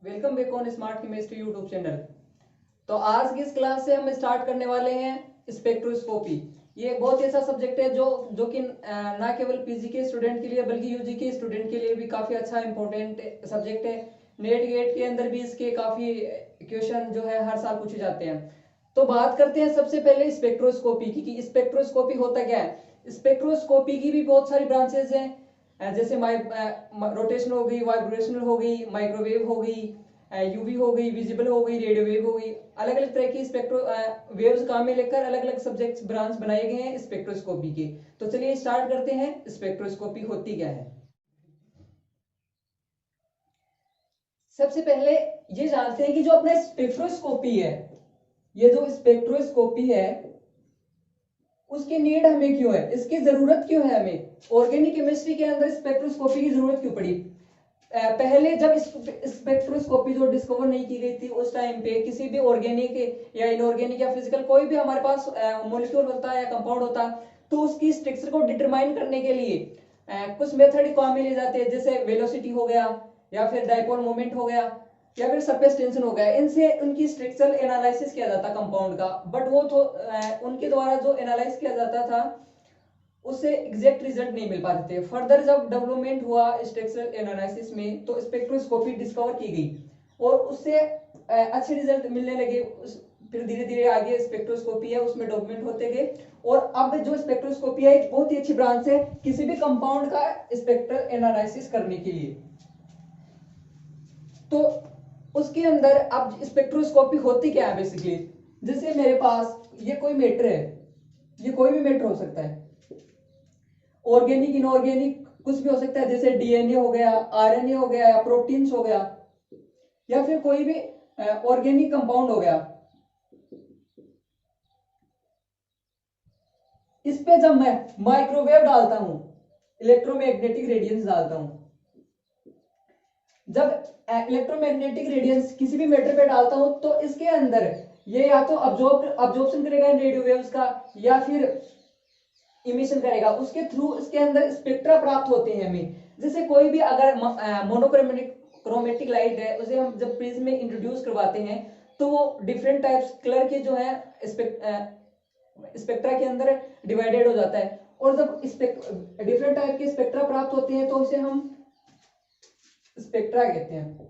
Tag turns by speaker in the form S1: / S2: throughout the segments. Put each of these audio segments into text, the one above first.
S1: Welcome back on smart chemistry YouTube channel. तो आज की इस क्लास से हम स्टार्ट करने वाले हैं स्पेक्ट्रोस्कोपी। ये एक बहुत ही ऐसा सब्जेक्ट है जो कि ना केवल पीजी के स्टूडेंट के लिए बल्कि यूजी के स्टूडेंट के लिए भी काफी अच्छा इंपॉर्टेंट सब्जेक्ट है। नेट गेट के अंदर भी इसके काफी क्वेश्चन जो है हर साल पूछे जाते हैं। तो बात करते हैं सबसे पहले स्पेक्ट्रोस्कोपी की कि स्पेक्ट्रोस्कोपी होता क्या है। स्पेक्ट्रोस्कोपी की भी बहुत सारी ब्रांचेस हैं, जैसे रोटेशनल हो गई, वाइब्रेशनल हो गई, माइक्रोवेव हो गई, यूवी हो गई, विजिबल हो गई, रेडियो वेव हो गई। अलग अलग तरह की स्पेक्ट्रो वेव्स काम में लेकर अलग अलग सब्जेक्ट्स ब्रांच बनाए गए हैं स्पेक्ट्रोस्कोपी के। तो चलिए स्टार्ट करते हैं, स्पेक्ट्रोस्कोपी होती क्या है। सबसे पहले ये जानते हैं कि जो अपना स्पेक्ट्रोस्कोपी है, ये जो स्पेक्ट्रोस्कोपी है उसकी नीड हमें क्यों है, इसकी जरूरत क्यों है हमें। ऑर्गेनिक केमिस्ट्री के अंदर स्पेक्ट्रोस्कोपी की जरूरत क्यों पड़ी। पहले जब स्पेक्ट्रोस्कोपी जो डिस्कवर नहीं की गई थी उस टाइम पे किसी भी ऑर्गेनिक या इनऑर्गेनिक या फिजिकल कोई भी हमारे पास मॉलिक्यूल होता है या कंपाउंड होता, तो उसकी स्ट्रक्चर को डिटरमाइन करने के लिए कुछ मेथड काम में लिए जाते हैं, जैसे वेलोसिटी हो गया या फिर डायपोल मोमेंट हो गया या फिर सरफेस टेंशन हो गया। इनसे उनकी स्ट्रक्चरल एनालिसिस किया जाता कंपाउंड का, बट वो तो उनके द्वारा जो एनालाइज किया जाता था उससे एग्जैक्ट रिजल्ट नहीं मिल पाते थे। फर्दर जब डेवलपमेंट हुआ स्ट्रक्चरल एनालिसिस में तो स्पेक्ट्रोस्कोपी डिस्कवर की गई और उससे अच्छे रिजल्ट मिलने लगे। फिर धीरे धीरे आगे स्पेक्ट्रोस्कोपी है उसमें डेवलपमेंट होते गए और अब जो स्पेक्ट्रोस्कोपी है एक बहुत ही अच्छी ब्रांच है किसी भी कंपाउंड का स्पेक्ट्रल एनालिसिस करने के लिए। तो उसके अंदर अब स्पेक्ट्रोस्कोपी होती क्या है बेसिकली। जैसे मेरे पास ये कोई मैटर है, ये कोई भी मैटर हो सकता है, ऑर्गेनिक इनऑर्गेनिक कुछ भी हो सकता है, जैसे डीएनए हो गया, आरएनए हो गया या प्रोटीन्स हो गया या फिर कोई भी ऑर्गेनिक कंपाउंड हो गया। इस पे जब मैं माइक्रोवेव डालता हूं, इलेक्ट्रोमैग्नेटिक रेडिएंस डालता हूं, जब इलेक्ट्रोमैग्नेटिक रेडिएंस किसी भी मैटर पे डालता हूं तो इसके अंदर ये या तो अब्जॉर्प्शन करेगा इन रेडियो वेव्स का या फिर इमिशन करेगा। उसके थ्रू इसके अंदर स्पेक्ट्रा प्राप्त होते हैं हमें। जैसे कोई भी अगर मोनोक्रोमेटिक लाइट है उसे हम जब प्रिज्म में इंट्रोड्यूस करवाते हैं तो वो डिफरेंट टाइप्स कलर के जो है स्पेक्ट्रा के अंदर डिवाइडेड हो जाता है और जब डिफरेंट टाइप के स्पेक्ट्रा प्राप्त होते हैं तो उसे हम स्पेक्ट्रा कहते हैं।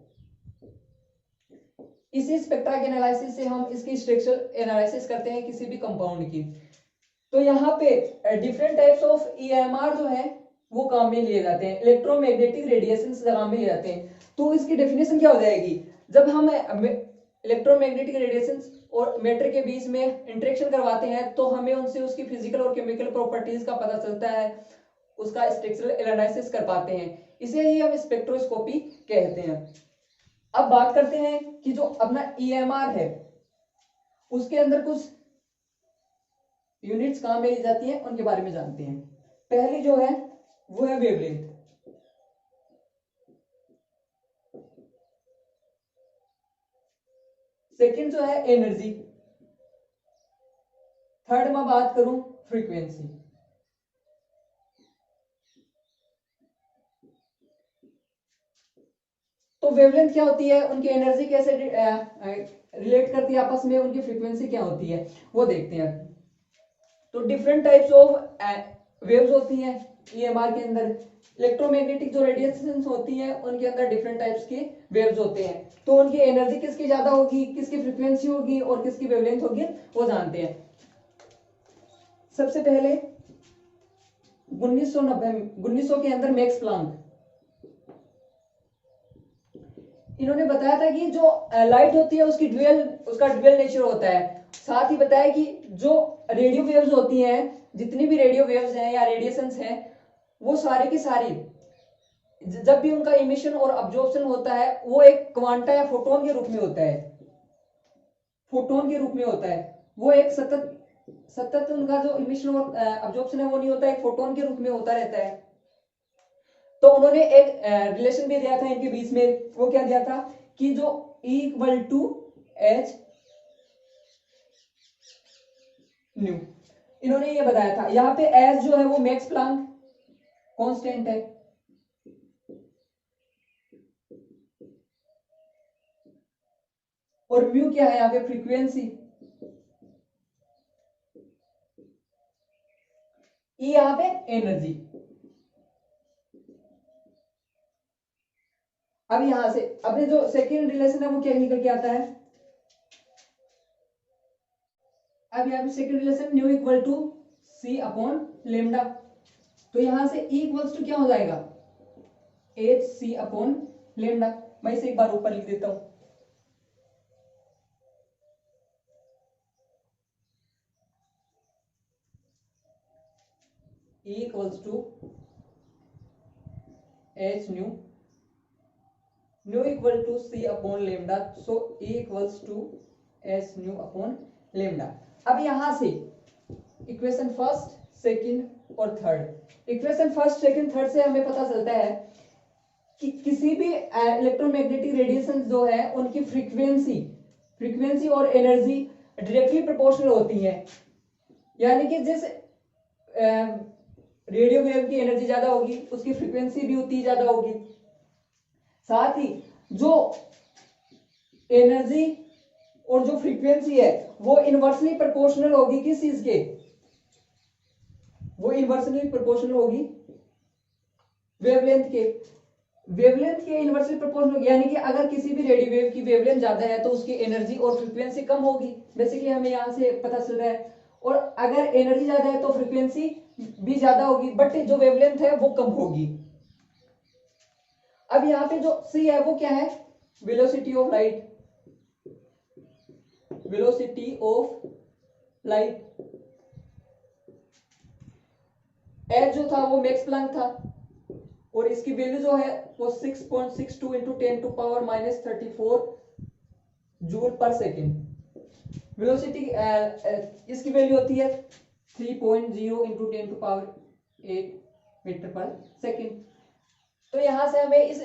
S1: इसी स्पेक्ट्रा के एनालिसिस से हम इसकी स्ट्रक्चर एनालिसिस करते हैं किसी भी कंपाउंड की। तो यहाँ पे डिफरेंट टाइप्स ऑफ ईएमआर जो है वो काम में लिए जाते हैं, इलेक्ट्रोमैग्नेटिक रेडिएशन काम में लिए जाते हैं। तो इसकी डेफिनेशन क्या हो जाएगी, जब हम इलेक्ट्रोमैग्नेटिक रेडिएशन और मैटर के बीच में इंटरेक्शन करवाते हैं तो हमें उनसे उसकी फिजिकल और केमिकल प्रॉपर्टीज का पता चलता है, उसका स्ट्रक्चरल एनालिसिस कर पाते हैं। इसे ही हम स्पेक्ट्रोस्कोपी कहते हैं। अब बात करते हैं कि जो अपना ईएमआर है उसके अंदर कुछ यूनिट्स कहां में ली जाती हैं उनके बारे में जानते हैं। पहली जो है वो है वेवलेंथ। सेकंड जो है एनर्जी। थर्ड मैं बात करूं फ्रीक्वेंसी। तो वेवलेंथ क्या होती है, उनकी एनर्जी कैसे रिलेट करती है आपस में, उनकी फ्रीक्वेंसी क्या होती है वो देखते हैं। तो डिफरेंट टाइप्स ऑफ वेव्स होती हैं ईएमआर के अंदर। इलेक्ट्रोमैग्नेटिक जो रेडिएशंस होती हैं उनके अंदर डिफरेंट टाइप्स के वेव्स होते हैं। तो उनकी एनर्जी किसकी ज्यादा होगी, किसकी फ्रीक्वेंसी होगी और किसकी वेवलेंथ होगी वो जानते हैं। सबसे पहले 1900 के अंदर मैक्स प्लांक इन्होंने बताया था कि जो लाइट होती है उसका ड्यूअल नेचर होता है। साथ ही बताया कि जो रेडियो वेव्स होती हैं, जितनी भी रेडियो वेव्स हैं या रेडिएशंस हैं, वो सारी की सारी जब भी उनका इमिशन और अब्जॉर्प्शन होता है वो एक क्वांटा या फोटोन के रूप में होता है। फोटोन के रूप में होता है वो एक सतत सतत उनका जो इमिशन और अब्जॉर्प्शन है वो नहीं होता, एक फोटोन के रूप में होता रहता है। तो उन्होंने एक रिलेशन भी दिया था इनके बीच में, वो क्या दिया था कि जो E equal to h nu, इन्होंने ये बताया था। यहां पे एच जो है वो मैक्स प्लांक कांस्टेंट है और म्यू क्या है यहाँ पे, फ्रीक्वेंसी। ई यहाँ पे एनर्जी। अब यहां से अपने जो सेकेंड रिलेशन है वो क्या निकल के आता है, अब यहाँ पे second relation nu equal to c upon lambda. तो यहां से ई इक्वल्स टू क्या हो जाएगा, एच सी अपॉन लेमडा। मैं इसे एक बार ऊपर लिख देता हूं, e equals to h nu equal to c upon lambda, so e equals to h nu upon lambda. अब यहां से इक्वेशन फर्स्ट, सेकंड और third, equation first second third से हमें पता चलता है कि किसी भी इलेक्ट्रोमैग्नेटिक रेडिएशन जो है उनकी फ्रीक्वेंसी और एनर्जी डायरेक्टली प्रोपोर्शनल होती है। यानी कि जिस रेडियो वेव की एनर्जी ज्यादा होगी उसकी फ्रीक्वेंसी भी उतनी ज्यादा होगी। साथ ही जो एनर्जी और जो फ्रीक्वेंसी है वो इनवर्सली प्रोपोर्शनल होगी किस चीज के, वो इनवर्सली प्रोपोर्शनल होगी वेवलेंथ के इनवर्सली प्रोपोर्शनल होगी। यानी कि अगर किसी भी रेडियो वेव की वेवलेंथ ज्यादा है तो उसकी एनर्जी और फ्रीक्वेंसी कम होगी, बेसिकली हमें यहां से पता चल रहा है। और अगर एनर्जी ज्यादा है तो फ्रीक्वेंसी भी ज्यादा होगी, बट जो वेवलेंथ है वो कम होगी। अब यहाँ पे जो सी है वो क्या है, वेलोसिटी ऑफ लाइट, एच जो था वो मैक्स प्लैंक था और इसकी वैल्यू जो है वो 6.62 into 10 to power -34 joule per second. Velocity इसकी वैल्यू होती है 3.0 into 10 to power 8 metre per second. तो यहां से हमें इस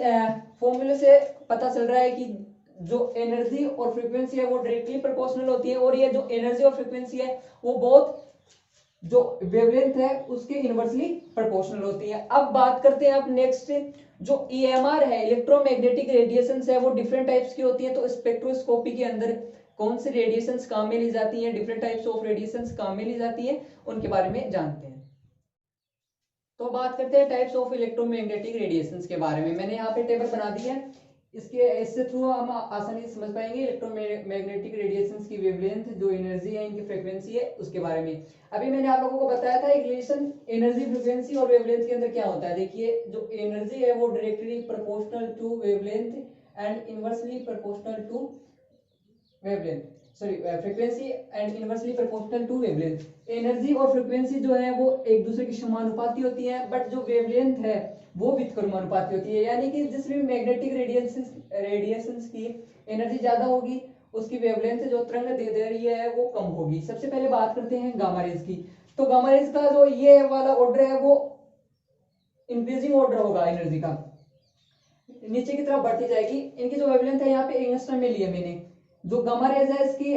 S1: फॉर्मूले से पता चल रहा है कि जो एनर्जी और फ्रीक्वेंसी है वो डायरेक्टली प्रोपोर्शनल होती है और ये जो एनर्जी और फ्रीक्वेंसी है वो बहुत जो वेवलेंथ है उसके इनवर्सली प्रोपोर्शनल होती है। अब बात करते हैं अब नेक्स्ट, जो ईएमआर है इलेक्ट्रोमैग्नेटिक रेडिएशंस है वो डिफरेंट टाइप्स की होती है। तो स्पेक्ट्रोस्कोपी के अंदर कौन सी रेडिएशंस काम में ली जाती हैं, डिफरेंट टाइप्स ऑफ रेडिएशंस काम में ली जाती हैं, उनके बारे में जानते हैं। तो बात करते हैं टाइप्स ऑफ इलेक्ट्रोमैग्नेटिक रेडिएशंस के बारे में। मैंने यहाँ पे टेबल बना दी है, इससे थ्रू हम आसानी से समझ पाएंगे इलेक्ट्रोमैग्नेटिक रेडिएशंस की वेवलेंथ, जो एनर्जी है, इनकी फ्रीक्वेंसी है, उसके बारे में। अभी मैंने आप लोगों को बताया था एक रिलेशन एनर्जी, फ्रीक्वेंसी और वेवलेंथ के अंदर क्या होता है। देखिए जो एनर्जी है वो directly proportional to wavelength and inversely proportional to wavelength, sorry frequency and inversely proportional to wavelength. Energy और फ्रीक्वेंसी जो है वो एक दूसरे की समानुपाती होती है, बट जो वेवलेंथ है वो व्युत्क्रमानुपाती होती है। यानी कि जिस भी मैग्नेटिक रेडिएशंस की एनर्जी ज्यादा होगी उसकी वेवलेंथ जो तरंग दे रही है वो कम होगी। सबसे पहले बात करते हैं गामा रेज की। तो गामा रेज का जो ये वाला ऑर्डर है वो इंक्रीजिंग ऑर्डर होगा एनर्जी का, नीचे की तरफ बढ़ती जाएगी। इनकी जो वेवलेंथ है यहाँ पे एंगस्ट्रम में लिया मैंने। जो गामा रेज है इसकी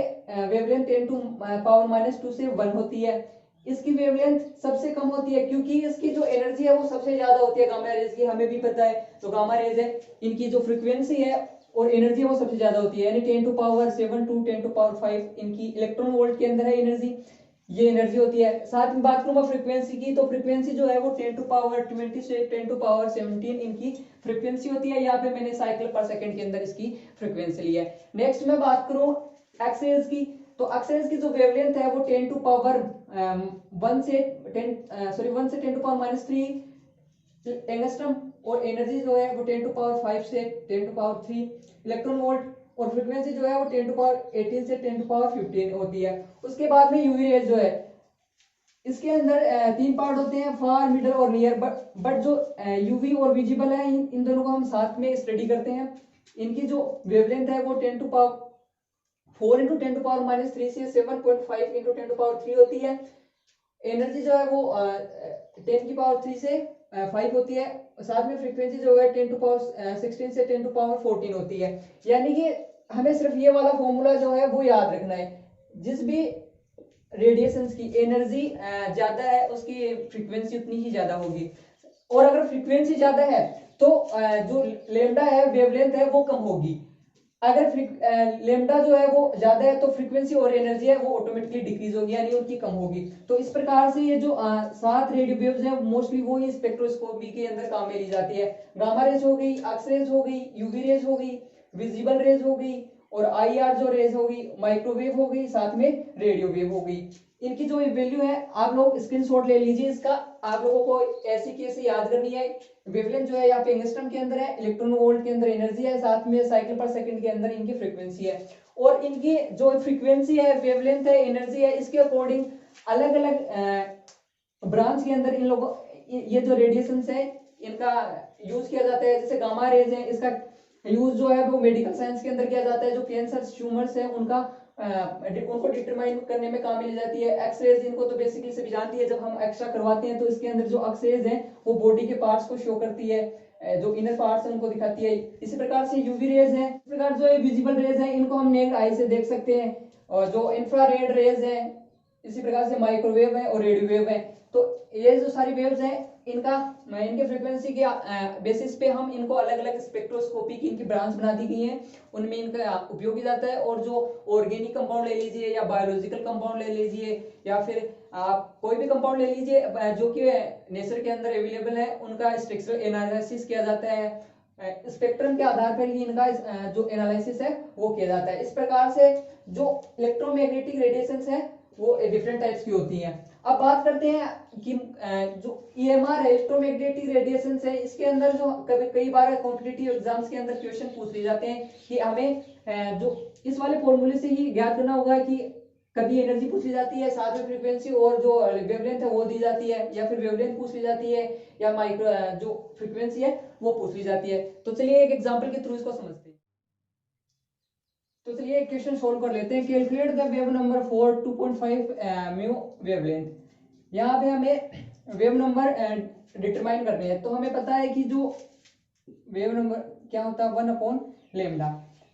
S1: वेवलेंथ 10 टू पावर -2 से 1 होती है। इसकी वेवलेंथ सबसे कम होती है क्योंकि इसकी जो एनर्जी है वो सबसे ज्यादा होती है गामा रेज की, हमें भी पता है। तो गामा रेज है इनकी जो फ्रीक्वेंसी है और एनर्जी है वो सबसे ज्यादा होती है, यानी 10 to power 7 to 10 to power 5 इनकी इलेक्ट्रॉन वोल्ट के अंदर है एनर्जी, ये एनर्जी होती है। साथ में बात करूंगा फ्रीक्वेंसी की, तो फ्रीक्वेंसी जो है वो 10 टू पावर 20 से 10 टू पावर 17 इनकी फ्रीक्वेंसी होती है। यहाँ पे मैंने साइकिल पर सेकंड के अंदर इसकी फ्रीक्वेंसी ली है। नेक्स्ट मैं बात करूं एक्स रेज की, तो एक्स रेज की जो वेवलेंथ है वो 10 टू पावर 1 से 10 टू पावर -3 एंगस्ट्रम और एनर्जी जो है वो 10 टू पावर 5 से 10 टू पावर 3 इलेक्ट्रॉन वोल्ट और फ्रीक्वेंसी जो है वो 10 टू पावर 18 से 10 टू पावर 15 होती है। उसके बाद में यूवी रेज जो है इसके अंदर तीन पार्ट होते हैं, फार, मिडल और नियर। बट जो यूवी और विजिबल है इन दोनों को हम साथ में स्टडी करते हैं। इनकी जो वेवलेंथ है वो 10 to power 4 into 10 to power -3 से 7.5 इंटू 10 टू पावर 3 होती है। एनर्जी जो है वो 10 की पावर 3 से 5 होती है। साथ में फ्रीक्वेंसी जो है 10 टू पावर 16 से 10 टू पावर 14 होती है। यानी कि हमें सिर्फ ये वाला फॉर्मूला जो है वो याद रखना है, जिस भी रेडिएशंस की एनर्जी ज्यादा है उसकी फ्रीक्वेंसी उतनी ही ज्यादा होगी, और अगर फ्रीक्वेंसी ज्यादा है तो जो लेमडा है वेवलेंथ है वो कम होगी। अगर लेमडा जो है वो ज्यादा है तो फ्रीक्वेंसी और एनर्जी है वो ऑटोमेटिकली डिक्रीज होगी, यानी उनकी कम होगी। तो इस प्रकार से ये जो 7 रेडियो वेव्स है मोस्टली वो ही स्पेक्ट्रोस्कोपी के अंदर काम में ली जाती है। गामा रेज हो गई, एक्स रेज हो गई, यूवी रेज हो गई, विजिबल रेज हो गई, और आईआर जो रेज होगी, माइक्रोवेव हो गई, साथ में रेडियो वेव हो गई। इनकी जो वैल्यू है आप लोग स्क्रीनशॉट ले लीजिए इसका। आप लोगों को ऐसी कैसे याद करनी है। वेवलेंथ जो है यहाँ पे एंगस्ट्रॉम के अंदर है, इलेक्ट्रॉन वोल्ट के अंदर एनर्जी है, साथ में साइकिल पर सेकंड के अंदर इनकी फ्रीक्वेंसी है। और इनकी जो फ्रीक्वेंसी है, वेवलेंथ है, एनर्जी है, इसके अकॉर्डिंग अलग अलग ब्रांच के अंदर इन लोगों ये जो रेडिएशन है इनका यूज किया जाता है। जैसे गामा रेज है, इसका यूज जो है वो मेडिकल साइंस के अंदर किया जाता है। जो कैंसर ट्यूमर्स है उनका उनको डिटरमाइन करने में काम मिल जाती है। एक्सरेज इनको तो बेसिकली सभी जानती है, जब हम एक्सरा करवाते हैं तो इसके अंदर जो एक्सरेज है वो बॉडी के पार्ट्स को शो करती है, जो इनर पार्ट्स है उनको दिखाती है। इसी प्रकार से यूवी रेज है, इस प्रकार जो विजिबल रेज है इनको हम नेक्ड आई से देख सकते हैं। और जो इंफ्रारेड रेज है, इसी प्रकार से माइक्रोवेव है और रेडियो वेव है। तो ये जो सारी वेव्स हैं इनका इनके फ्रीक्वेंसी के बेसिस पे हम इनको अलग अलग स्पेक्ट्रोस्कोपी की इनकी ब्रांच बना दी गई है, उनमें इनका उपयोग किया जाता है। और जो ऑर्गेनिक कंपाउंड ले लीजिए या बायोलॉजिकल कंपाउंड ले लीजिए या फिर आप कोई भी कंपाउंड ले लीजिए जो कि नेचर के अंदर अवेलेबल है, उनका स्ट्रक्चरल एनालिसिस किया जाता है। स्पेक्ट्रम के आधार पर ही इनका जो एनालिसिस है वो किया जाता है। इस प्रकार से जो इलेक्ट्रोमैग्नेटिक रेडिएशंस है वो डिफरेंट टाइप्स की होती हैं। अब बात करते हैं कि जो ईएमआर है, इलेक्ट्रोमैग्नेटिक रेडिएशंस है, इसके अंदर जो कई बार कॉम्पिटिटिव एग्जाम्स के अंदर क्वेश्चन पूछ लिए जाते हैं कि हमें जो इस वाले फॉर्मूले से ही ज्ञात करना होगा कि कभी एनर्जी पूछ ली जाती है, साथ में फ्रीक्वेंसी और जो वेवलेंथ है वो दी जाती है, या फिर वेवलेंथ पूछ ली जाती है, या माइक्रो जो फ्रीक्वेंसी है वो पूछ ली जाती है। तो चलिए एक एग्जाम्पल के थ्रू इसको समझते हैं। तो चलिए एक क्वेश्चन सोल्व कर लेते हैं। Calculate the wave number for 2.5 mu wavelength. यहाँ पे हमें वेव नंबर डिटरमाइन करने हैं। तो हमें पता है कि जो वेव नंबर क्या होता है 1/लेमडा।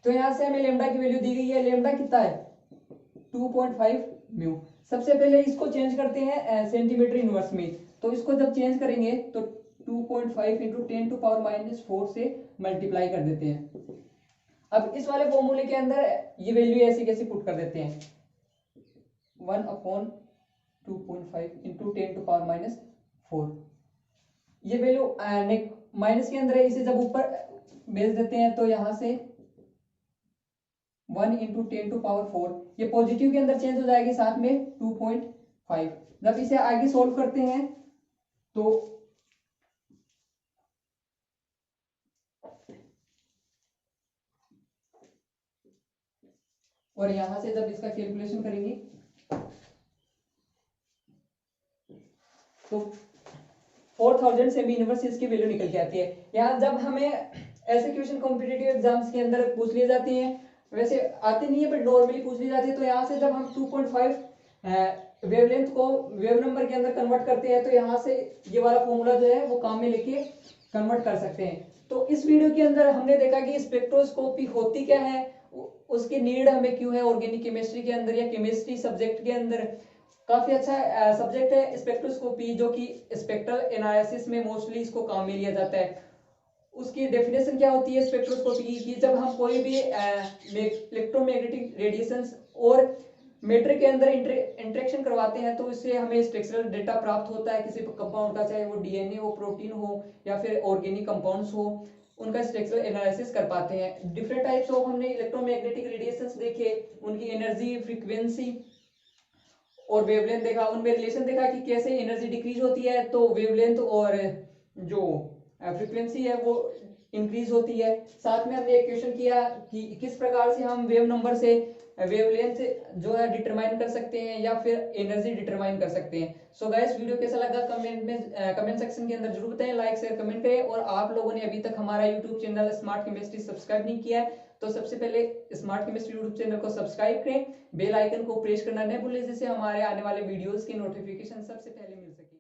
S1: तो यहाँ से हमें लेमडा की वैल्यू दी गई है। लेमडा कितना है 2.5 म्यू। सबसे पहले इसको चेंज करते हैं सेंटीमीटर इनवर्स में। तो इसको जब चेंज करेंगे तो 2.5 इंटू 10⁻⁴ से मल्टीप्लाई कर देते हैं। अब इस वाले फॉर्मूले के अंदर ये वैल्यू ऐसी कैसे पुट कर देते हैं 1/2.5 इंटू 10⁻⁴। ये वैल्यू माइनस के अंदर है, इसे जब ऊपर भेज देते हैं तो यहां से 1 इंटू 10⁴ ये पॉजिटिव के अंदर चेंज हो जाएगी, साथ में 2.5। जब इसे आगे सोल्व करते हैं तो और यहां से जब इसका कैलकुलेशन करेंगे तो 4000 सेमी इनवर्स इसकी वैल्यू निकल के आती है। यहाँ जब हमें ऐसे क्वेश्चन कॉम्पिटिटिव एग्जाम्स के अंदर पूछ लिए जाते हैं, वैसे आते नहीं है बट नॉर्मली पूछ ली जाती है। तो यहाँ से जब हम 2.5 वेवलेंथ को वेव नंबर के अंदर कन्वर्ट करते हैं तो यहाँ से ये वाला फॉर्मूला जो है वो काम में लेके कन्वर्ट कर सकते हैं। तो इस वीडियो के अंदर हमने देखा कि स्पेक्ट्रोस्कोपी होती क्या है, उसकी नीड हमें क्यों है ऑर्गेनिक केमिस्ट्री के अंदर या केमिस्ट्री सब्जेक्ट के अंदर। काफी अच्छा सब्जेक्ट है स्पेक्ट्रोस्कोपी, जो कि स्पेक्ट्रल एनालिसिस में मोस्टली इसको काम में लिया जाता है। उसकी डेफिनेशन क्या होती है स्पेक्ट्रोस्कोपी की, जब हम कोई भी इलेक्ट्रोमैग्नेटिक रेडिएशंस और मैटर के अंदर इंटरेक्शन करवाते हैं तो इससे हमें स्ट्रक्चरल डेटा प्राप्त होता है किसी कंपाउंड का, चाहे वो डीएनए हो, प्रोटीन हो या फिर ऑर्गेनिक कंपाउंड्स हो, उनका स्ट्रक्चरल एनालिसिस कर पाते हैं। डिफरेंट टाइप्स ऑफ हमने इलेक्ट्रोमैग्नेटिक रेडिएशंस देखे, उनकी एनर्जी, फ्रीक्वेंसी और वेवलेंथ देखा, उनमें रिलेशन देखा कि कैसे एनर्जी डिक्रीज होती है तो वेवलेंथ और जो फ्रीक्वेंसी है वो इंक्रीज होती है। साथ में हमने एक क्वेश्चन किया कि किस प्रकार से हम वेव नंबर से वेवलेंथ जो है डिटरमाइन कर सकते हैं या फिर एनर्जी डिटरमाइन कर सकते हैं। सो गाइस वीडियो कैसा लगा कमेंट सेक्शन के अंदर जरूर बताएं, लाइक शेयर कमेंट करें। और आप लोगों ने अभी तक हमारा YouTube channel smart chemistry subscribe नहीं किया है तो सबसे पहले स्मार्ट केमिस्ट्री यूट्यूब चैनल को सब्सक्राइब करें, बेल आइकन को प्रेस करना न भूलें जिससे हमारे आने वाले वीडियोस की नोटिफिकेशन सबसे पहले मिल सके।